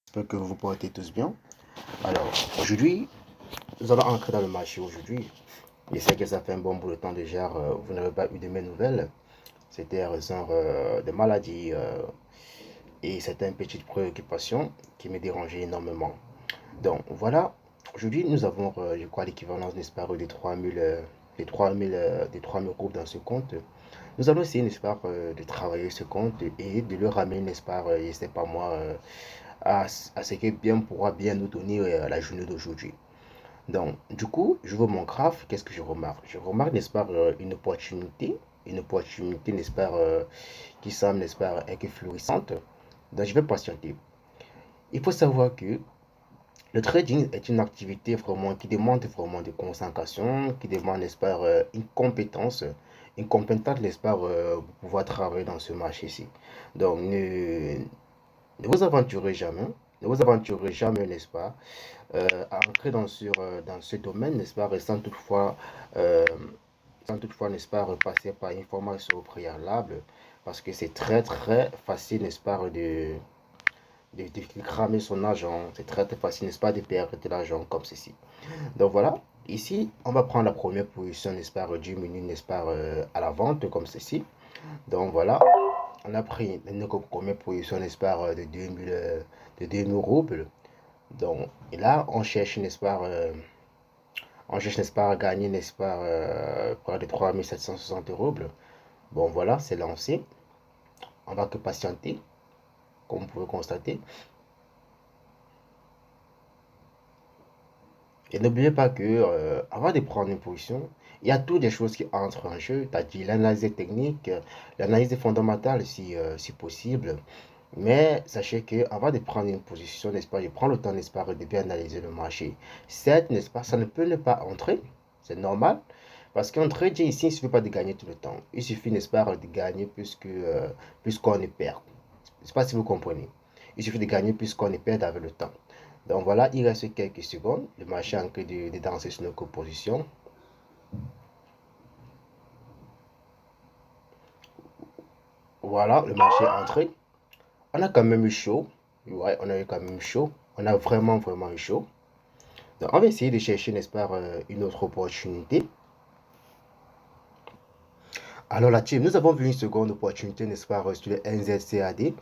J'espère que vous vous portez tous bien. Alors, aujourd'hui, nous allons entrer dans le marché aujourd'hui. Je sais que ça fait un bon bout de temps déjà, vous n'avez pas eu de mes nouvelles. C'était à raison de maladies et c'était une petite préoccupation qui me dérangeait énormément. Donc voilà, aujourd'hui nous avons, je crois, l'équivalence, n'est-ce pas, des 3000, des 3000 groupes dans ce compte. Nous allons essayer, n'est-ce pas, de travailler ce compte et de le ramener, n'est-ce pas, je sais pas moi, à ce que bien pourra bien nous donner la journée d'aujourd'hui. Donc, du coup, je vois mon graphe, qu'est-ce que je remarque? Je remarque, n'est-ce pas, une opportunité, n'est-ce pas, qui semble, n'est-ce pas, un peu florissante. Donc, je vais patienter. Il faut savoir que le trading est une activité vraiment qui demande vraiment de concentration, qui demande, n'est-ce pas, une compétence, n'est-ce pas, pour pouvoir travailler dans ce marché-ci. Donc, ne vous aventurez jamais, ne vous aventurez jamais, n'est-ce pas, à entrer dans ce domaine, n'est-ce pas, euh, sans toutefois, n'est-ce pas, repasser par une formation au préalable, parce que c'est très, très facile, n'est-ce pas, de cramer son argent, c'est très, très facile, n'est-ce pas, de perdre de l'argent comme ceci. Donc voilà, ici, on va prendre la première position, n'est-ce pas, 10 minutes, n'est-ce pas, à la vente, comme ceci. Donc voilà, on a pris une première position, n'est-ce pas, de 2000 roubles. Donc, et là, on cherche, n'est-ce pas, à gagner, n'est-ce pas, près de 3760 roubles. Bon, voilà, c'est lancé. On va que patienter, comme vous pouvez constater. Et n'oubliez pas que, avant de prendre une position, il y a toutes les choses qui entrent en jeu, c'est-à-dire l'analyse technique, l'analyse fondamentale si possible. Mais sachez que avant de prendre une position, n'est-ce pas, je prends le temps, n'est-ce pas, de bien analyser le marché. Certes, n'est-ce pas, ça ne peut ne pas entrer, c'est normal. Parce qu'en trading ici, il ne suffit pas de gagner tout le temps. Il suffit, n'est-ce pas, de gagner plus qu'on ne perd. Je ne sais pas si vous comprenez. Il suffit de gagner plus qu'on ne perd avec le temps. Donc voilà, il reste quelques secondes. Le marché est en train de danser sur notre position. Voilà, le marché est entré. On a quand même eu chaud. Ouais, on a eu quand même chaud. On a vraiment, vraiment eu chaud. Donc, on va essayer de chercher, n'est-ce pas, une autre opportunité. Alors la team, nous avons vu une seconde opportunité, n'est-ce pas, sur le NZCAD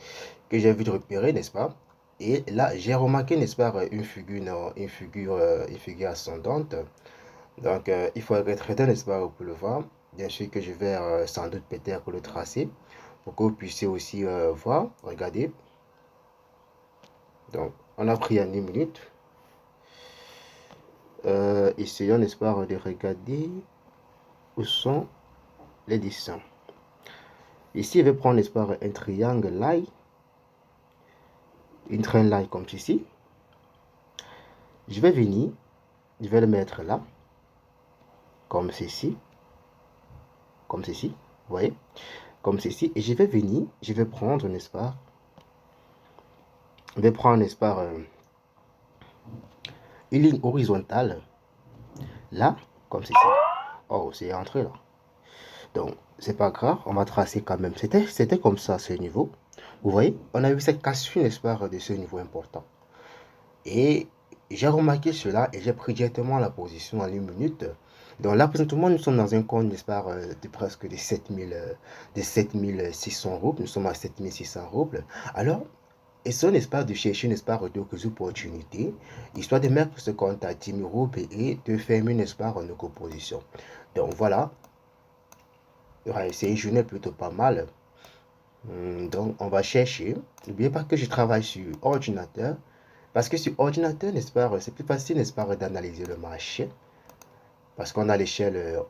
que j'ai vu de repérer, n'est-ce pas? Et là, j'ai remarqué, n'est-ce pas, une figure ascendante. Donc, il faut être très, n'est-ce pas, pour le voir. Bien sûr que je vais sans doute peut-être le tracer pour que vous puissiez aussi voir. Regardez. Donc, on a pris en une minute. Essayons, n'est-ce pas, de regarder où sont les dessins. Ici, je vais prendre, n'est-ce pas, un triangle line, une train line comme ceci. Je vais venir, je vais le mettre là, comme ceci, vous voyez, comme ceci. Et je vais venir, je vais prendre, n'est-ce pas, je vais prendre, n'est-ce pas, une ligne horizontale, là, comme ceci. Oh, c'est entré là. Donc, c'est pas grave, on va tracer quand même. C'était comme ça, ce niveau. Vous voyez, on a eu cette cassure, n'est-ce pas, de ce niveau important. Et j'ai remarqué cela et j'ai pris directement la position en une minute. Donc là, présentement, nous sommes dans un compte, n'est-ce pas, de presque de 7600 roubles. Nous sommes à 7600 roubles. Alors, essayons, n'est-ce pas, de chercher, n'est-ce pas, d'autres opportunités, histoire de mettre ce compte à 10 000 roubles et de fermer, n'est-ce pas, nos positions. Donc voilà, ouais, c'est une journée plutôt pas mal. Donc, on va chercher. N'oubliez pas que je travaille sur ordinateur. Parce que sur ordinateur, n'est-ce pas, c'est plus facile, n'est-ce pas, d'analyser le marché. Parce on a l'échelle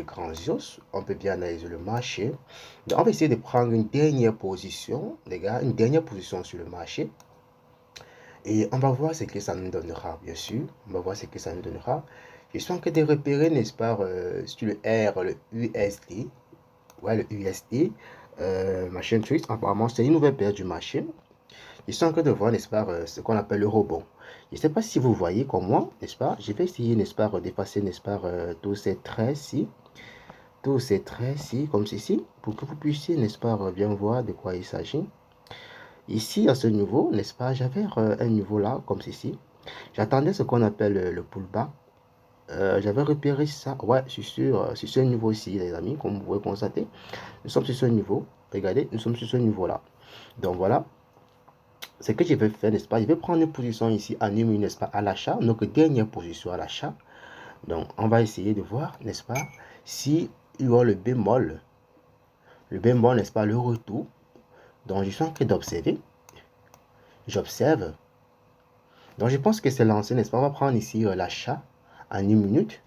grandiose, on peut bien analyser le marché. Donc, on va essayer de prendre une dernière position, les gars, une dernière position sur le marché. Et on va voir ce que ça nous donnera, bien sûr. On va voir ce que ça nous donnera. Je suis en train de repérer, n'est-ce pas, sur le R, le USD. Ouais, le USD. Machine Tricks, apparemment, c'est une nouvelle paire du marché. Ils sont en train de voir, n'est-ce pas, ce qu'on appelle le rebond. Je ne sais pas si vous voyez comme moi, n'est-ce pas? Je vais essayer, n'est-ce pas, d'effacer, n'est-ce pas, tous ces traits-ci, comme ceci, pour que vous puissiez, n'est-ce pas, bien voir de quoi il s'agit. Ici, à ce niveau, n'est-ce pas, j'avais un niveau là, comme ceci. J'attendais ce qu'on appelle le pullback. J'avais repéré ça, ouais, sur ce niveau-ci, les amis, comme vous pouvez constater. Nous sommes sur ce niveau. Regardez, nous sommes sur ce niveau-là. Donc voilà, ce que je vais faire, n'est-ce pas, je vais prendre une position ici en une, n'est-ce pas, à l'achat, notre dernière position à l'achat. Donc, on va essayer de voir, n'est-ce pas, si il y aura le bémol, n'est-ce pas, le retour. Donc, je suis en train d'observer. J'observe. Donc, je pense que c'est lancé, n'est-ce pas? On va prendre ici l'achat en une minute.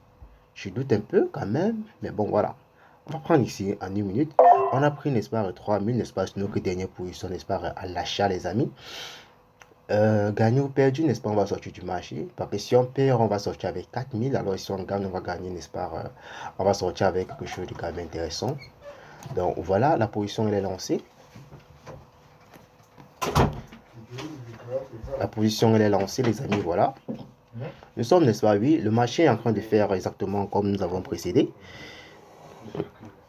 Je doute un peu quand même, mais bon, voilà. On va prendre ici en une minute. On a pris, n'est-ce pas, 3000, n'est-ce pas, sur notre dernière position, n'est-ce pas, à l'achat, les amis. Gagné ou perdu, n'est-ce pas, on va sortir du marché. Parce que si on perd, on va sortir avec 4000. Alors, si on gagne, on va gagner, n'est-ce pas, on va sortir avec quelque chose de quand même intéressant. Donc, voilà, la position, elle est lancée. La position, elle est lancée, les amis, voilà. Nous sommes, n'est-ce pas, oui, le marché est en train de faire exactement comme nous avons précédé.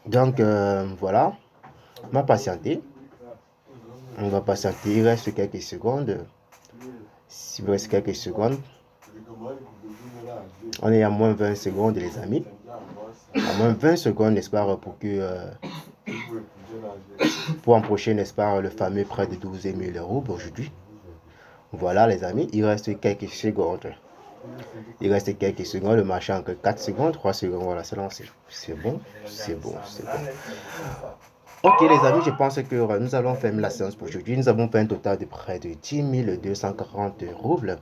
Donc, voilà, on va patienter. On va patienter, il reste quelques secondes. Il reste quelques secondes. On est à moins 20 secondes, les amis. À moins 20 secondes, n'est-ce pas, pour empocher, n'est-ce pas, le fameux prêt de 12 000 € aujourd'hui. Voilà, les amis, il reste quelques secondes. Il reste quelques secondes, le marché encore 4 secondes, 3 secondes, voilà, c'est lancé. C'est bon, c'est bon, c'est bon. Ok les amis, je pense que nous allons fermer la séance pour aujourd'hui. Nous avons fait un total de près de 10 240 roubles.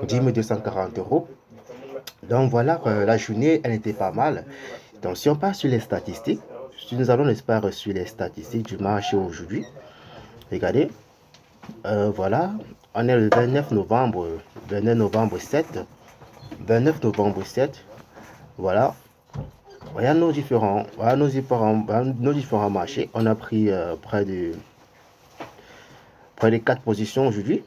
10 240 euros. Donc voilà, la journée, elle était pas mal. Donc si on passe sur les statistiques, si nous allons n'est-ce pas sur les statistiques du marché aujourd'hui. Regardez, voilà, on est le 29 novembre, 7. 29 novembre 7, voilà. Voilà nos différents marchés. On a pris près de 4 positions aujourd'hui.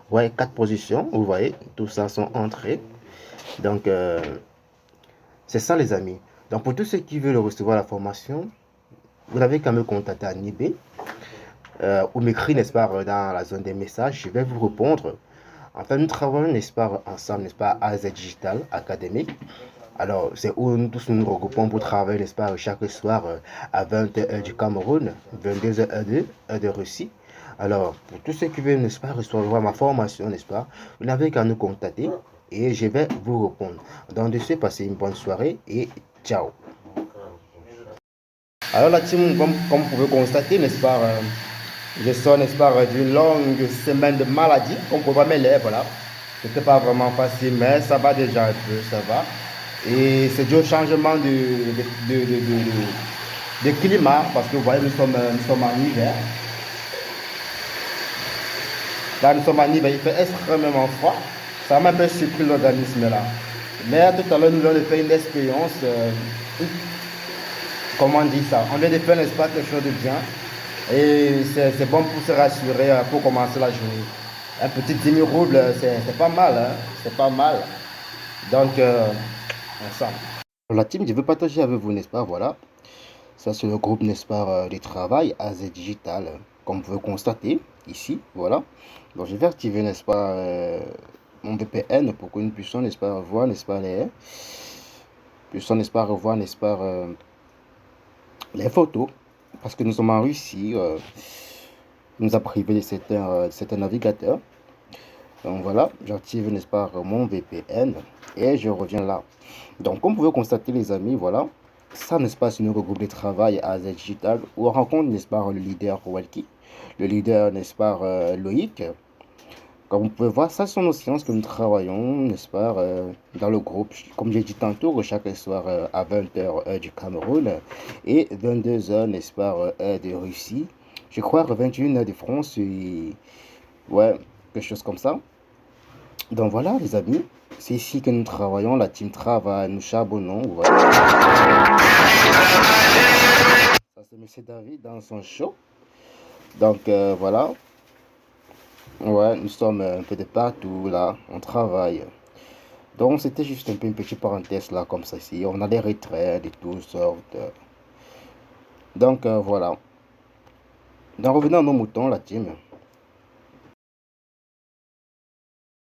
Ouais, 4 positions, vous voyez, tout ça sont entrées. Donc, c'est ça les amis. Donc, pour tous ceux qui veulent recevoir la formation, vous n'avez qu'à me contacter à Nibé ou m'écrire, n'est-ce pas, dans la zone des messages. Je vais vous répondre. Enfin, nous travaillons, n'est-ce pas, ensemble, n'est-ce pas, AZ Digital Academy. Alors, c'est où nous tous nous regroupons pour travailler, n'est-ce pas, chaque soir à 20h du Cameroun, 22h heure de Russie. Alors, pour tous ceux qui veulent, n'est-ce pas, recevoir ma formation, n'est-ce pas, vous n'avez qu'à nous contacter et je vais vous répondre. Donc, de ce, passez une bonne soirée et ciao. Alors, la team, comme vous pouvez constater, n'est-ce pas, je sors, n'est-ce pas, d'une longue semaine de maladie, comme vous pouvez voir mes lèvres, voilà. C'était pas vraiment facile, mais ça va déjà un peu, ça va. Et c'est dû au changement de climat, parce que vous voyez, nous sommes en hiver. Là, nous sommes en hiver, il fait extrêmement froid. Ça m'a un peu surpris l'organisme là. Mais tout à l'heure, nous avons fait une expérience. Comment on dit ça? On vient de faire, n'est-ce pas, quelque chose de bien. Et c'est bon pour se rassurer, pour commencer la journée. Un petit 10 000 roubles, c'est pas mal, hein? C'est pas mal. Donc, ensemble. La team, je veux partager avec vous, n'est-ce pas, voilà. Ça, c'est le groupe, n'est-ce pas, de travail AZ Digital, comme vous pouvez constater ici, voilà. Donc, je vais activer, n'est-ce pas, mon VPN pour que nous puissions, n'est-ce pas, revoir, n'est-ce pas, les photos. Parce que nous sommes en Russie, nous a privé de certains navigateurs. Donc voilà, j'active, n'est-ce pas, mon VPN et je reviens là. Donc, comme vous pouvez constater, les amis, voilà, ça, n'est-ce pas, c'est notre groupe de travail AZ Digital où on rencontre, n'est-ce pas, le leader Walkie, le leader, n'est-ce pas, Loïc. Comme vous pouvez voir, ça sont nos séances que nous travaillons, n'est-ce pas, dans le groupe, comme j'ai dit tantôt, chaque soir à 20h heure du Cameroun et 22h, n'est-ce pas, heure de Russie. Je crois 21h de France et ouais, quelque chose comme ça. Donc voilà les amis, c'est ici que nous travaillons, la team travaille, nous charbonnons. Ouais. Ça c'est Monsieur David dans son show. Donc voilà. Ouais, nous sommes un peu de partout là, on travaille. Donc c'était juste un peu une petite parenthèse là comme ça ici. On a des retraits de toutes sortes. Donc voilà. Donc revenons à nos moutons la team.